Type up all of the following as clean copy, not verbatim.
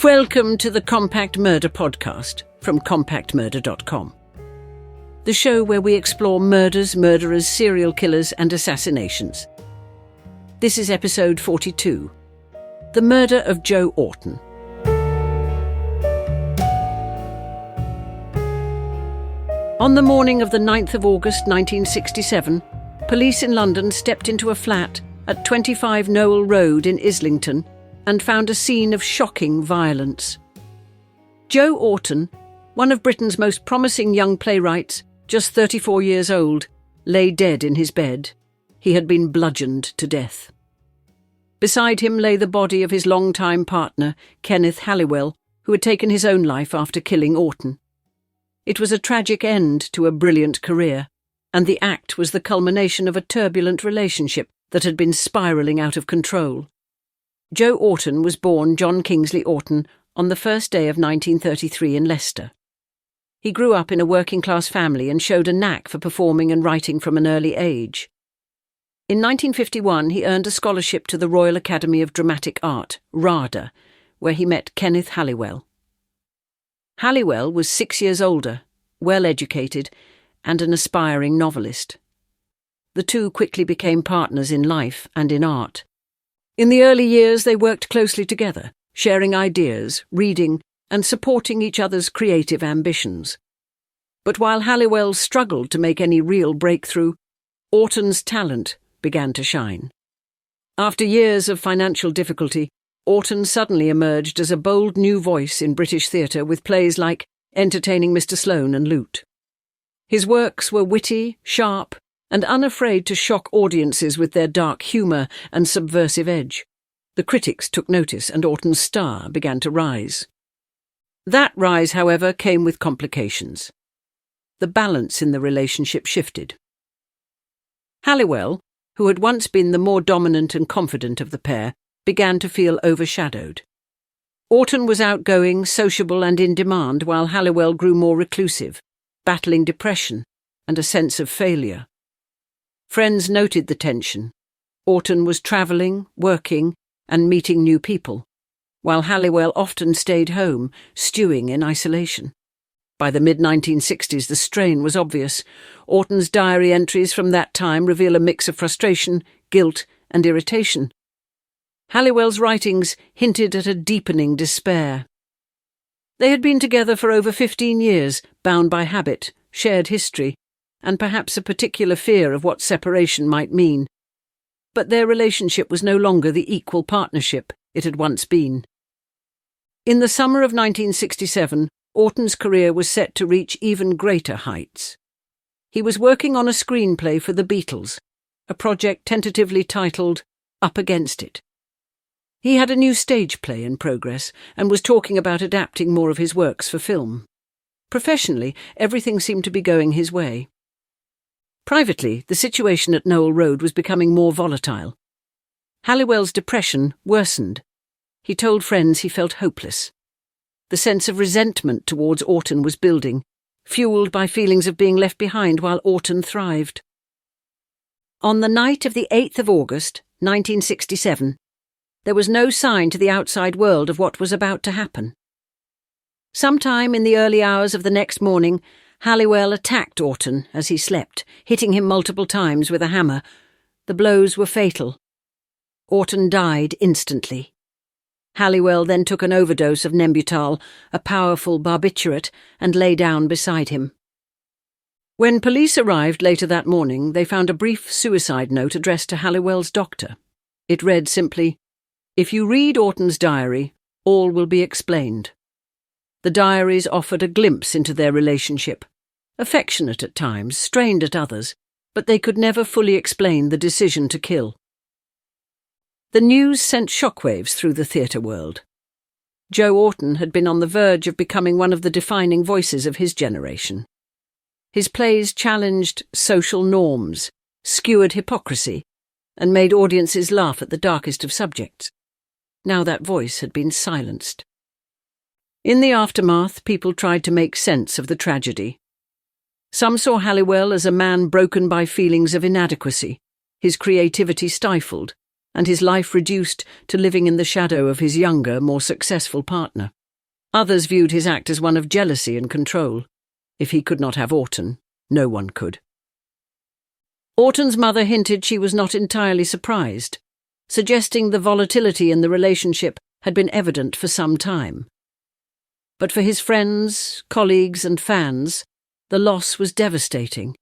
Welcome to the Compact Murder podcast from compactmurder.com. The show where we explore murders, murderers, serial killers and assassinations. This is episode 42, The Murder of Joe Orton. On the morning of the 9th of August 1967, police in London stepped into a flat at 25 Knowle Road in Islington and found a scene of shocking violence. Joe Orton, one of Britain's most promising young playwrights, just 34 years old, lay dead in his bed. He had been bludgeoned to death. Beside him lay the body of his long-time partner, Kenneth Halliwell, who had taken his own life after killing Orton. It was a tragic end to a brilliant career, and the act was the culmination of a turbulent relationship that had been spiralling out of control. Joe Orton was born John Kingsley Orton on the first day of 1933 in Leicester. He grew up in a working-class family and showed a knack for performing and writing from an early age. In 1951 he earned a scholarship to the Royal Academy of Dramatic Art, RADA, where he met Kenneth Halliwell. Halliwell was 6 years older, well-educated, and an aspiring novelist. The two quickly became partners in life and in art. In the early years they worked closely together, sharing ideas, reading, and supporting each other's creative ambitions. But while Halliwell struggled to make any real breakthrough, Orton's talent began to shine. After years of financial difficulty, Orton suddenly emerged as a bold new voice in British theatre with plays like Entertaining Mr. Sloane and Loot. His works were witty, sharp, and unafraid to shock audiences with their dark humour and subversive edge. The critics took notice and Orton's star began to rise. That rise, however, came with complications. The balance in the relationship shifted. Halliwell, who had once been the more dominant and confident of the pair, began to feel overshadowed. Orton was outgoing, sociable and in demand, while Halliwell grew more reclusive, battling depression and a sense of failure. Friends noted the tension. Orton was travelling, working, and meeting new people, while Halliwell often stayed home, stewing in isolation. By the mid-1960s, the strain was obvious. Orton's diary entries from that time reveal a mix of frustration, guilt, and irritation. Halliwell's writings hinted at a deepening despair. They had been together for over 15 years, bound by habit, shared history, and perhaps a particular fear of what separation might mean. But their relationship was no longer the equal partnership it had once been. In the summer of 1967, Orton's career was set to reach even greater heights. He was working on a screenplay for the Beatles, a project tentatively titled Up Against It. He had a new stage play in progress and was talking about adapting more of his works for film. Professionally, everything seemed to be going his way. Privately, the situation at Knowle Road was becoming more volatile. Halliwell's depression worsened. He told friends he felt hopeless. The sense of resentment towards Orton was building, fueled by feelings of being left behind while Orton thrived. On the night of the 8th of August, 1967, there was no sign to the outside world of what was about to happen. Sometime in the early hours of the next morning, Halliwell attacked Orton as he slept, hitting him multiple times with a hammer. The blows were fatal. Orton died instantly. Halliwell then took an overdose of Nembutal, a powerful barbiturate, and lay down beside him. When police arrived later that morning, they found a brief suicide note addressed to Halliwell's doctor. It read simply, "If you read Orton's diary, all will be explained." The diaries offered a glimpse into their relationship, affectionate at times, strained at others, but they could never fully explain the decision to kill. The news sent shockwaves through the theatre world. Joe Orton had been on the verge of becoming one of the defining voices of his generation. His plays challenged social norms, skewered hypocrisy, and made audiences laugh at the darkest of subjects. Now that voice had been silenced. In the aftermath, people tried to make sense of the tragedy. Some saw Halliwell as a man broken by feelings of inadequacy, his creativity stifled, and his life reduced to living in the shadow of his younger, more successful partner. Others viewed his act as one of jealousy and control. If he could not have Orton, no one could. Orton's mother hinted she was not entirely surprised, suggesting the volatility in the relationship had been evident for some time. But for his friends, colleagues and fans, the loss was devastating.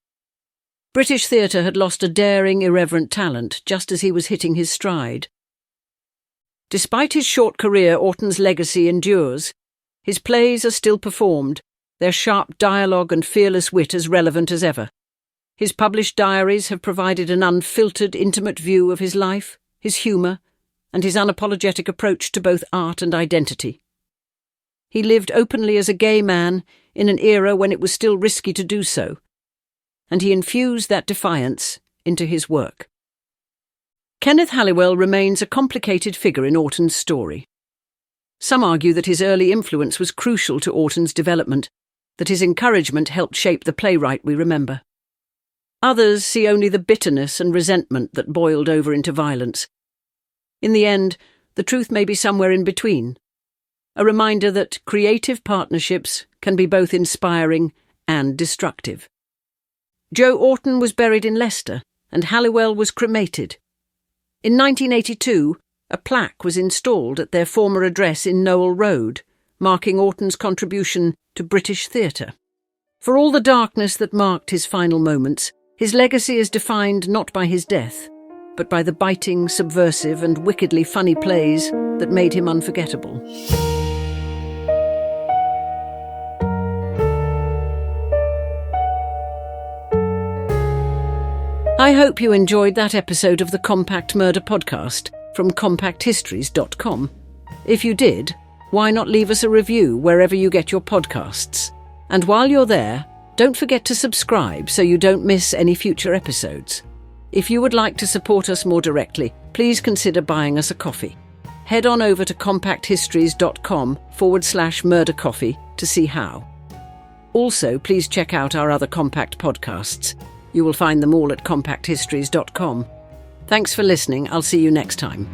British theatre had lost a daring, irreverent talent just as he was hitting his stride. Despite his short career, Orton's legacy endures. His plays are still performed, their sharp dialogue and fearless wit as relevant as ever. His published diaries have provided an unfiltered, intimate view of his life, his humour, and his unapologetic approach to both art and identity. He lived openly as a gay man in an era when it was still risky to do so, and he infused that defiance into his work. Kenneth Halliwell remains a complicated figure in Orton's story. Some argue that his early influence was crucial to Orton's development, that his encouragement helped shape the playwright we remember. Others see only the bitterness and resentment that boiled over into violence. In the end, the truth may be somewhere in between, a reminder that creative partnerships can be both inspiring and destructive. Joe Orton was buried in Leicester, and Halliwell was cremated. In 1982, a plaque was installed at their former address in Knowle Road, marking Orton's contribution to British theatre. For all the darkness that marked his final moments, his legacy is defined not by his death, but by the biting, subversive and wickedly funny plays that made him unforgettable. I hope you enjoyed that episode of the Compact Murder podcast from compacthistories.com. If you did, why not leave us a review wherever you get your podcasts? And while you're there, don't forget to subscribe so you don't miss any future episodes. If you would like to support us more directly, please consider buying us a coffee. Head on over to compacthistories.com/murdercoffee to see how. Also, please check out our other Compact podcasts. You will find them all at compacthistories.com. Thanks for listening. I'll see you next time.